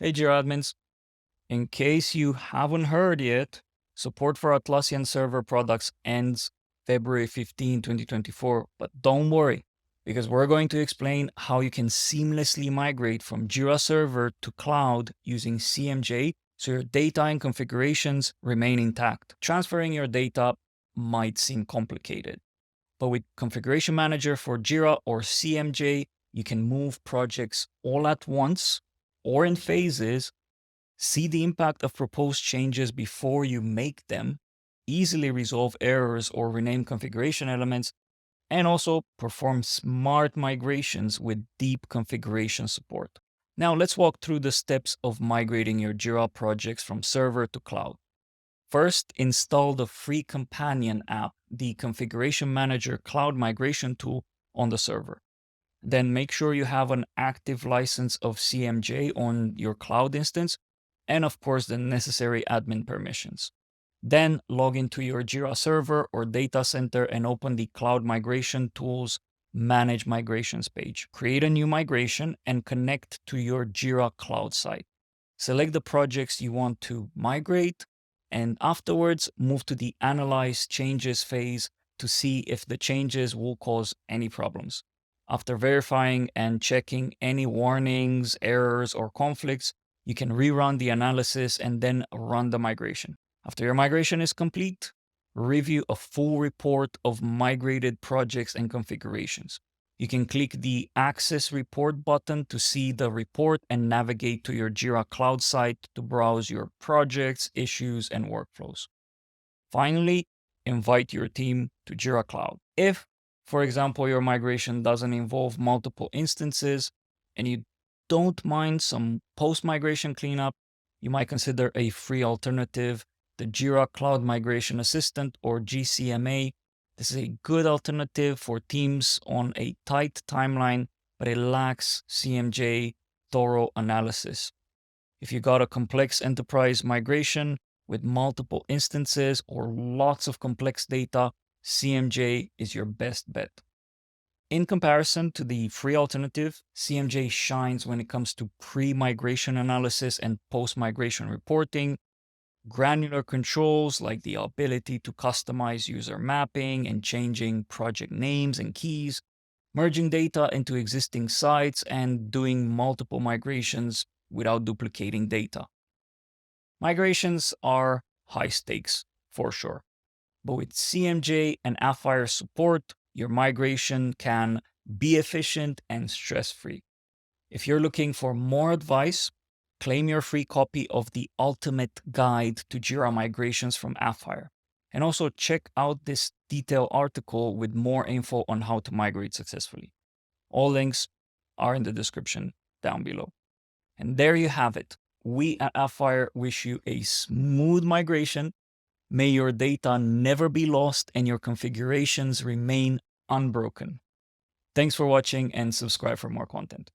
Hey Jira admins, in case you haven't heard yet, support for Atlassian Server products ends February 15, 2024, but don't worry, because we're going to explain how you can seamlessly migrate from Jira Server to Cloud using CMJ so your data and configurations remain intact. Transferring your data might seem complicated, but with Configuration Manager for Jira or CMJ, you can move projects all at once or in phases, see the impact of proposed changes before you make them, easily resolve errors or rename configuration elements, and also perform smart migrations with deep configuration support. Now let's walk through the steps of migrating your Jira projects from server to cloud. First, install the free companion app, the Configuration Manager Cloud Migration tool, on the server. Then make sure you have an active license of CMJ on your cloud instance, and of course the necessary admin permissions. Then log into your Jira server or data center and open the Cloud Migration Tools Manage Migrations page. Create a new migration and connect to your Jira Cloud site. Select the projects you want to migrate, and afterwards move to the Analyze Changes phase to see if the changes will cause any problems. After verifying and checking any warnings, errors, or conflicts, you can rerun the analysis and then run the migration. After your migration is complete, review a full report of migrated projects and configurations. You can click the Access Report button to see the report and navigate to your Jira Cloud site to browse your projects, issues, and workflows. Finally, invite your team to Jira Cloud. If, for example, your migration doesn't involve multiple instances and you don't mind some post-migration cleanup, you might consider a free alternative, the Jira Cloud Migration Assistant, or JCMA. This is a good alternative for teams on a tight timeline, but it lacks CMJ thorough analysis. If you got a complex enterprise migration with multiple instances or lots of complex data, CMJ is your best bet. In comparison to the free alternative, CMJ shines when it comes to pre-migration analysis and post-migration reporting, granular controls like the ability to customize user mapping and changing project names and keys, merging data into existing sites, and doing multiple migrations without duplicating data. Migrations are high stakes, for sure. But with CMJ and Appfire support, your migration can be efficient and stress-free. If you're looking for more advice, claim your free copy of the Ultimate Guide to Jira Migrations from Appfire. And also check out this detailed article with more info on how to migrate successfully. All links are in the description down below. And there you have it. We at Appfire wish you a smooth migration. May your data never be lost and your configurations remain unbroken. Thanks for watching and subscribe for more content.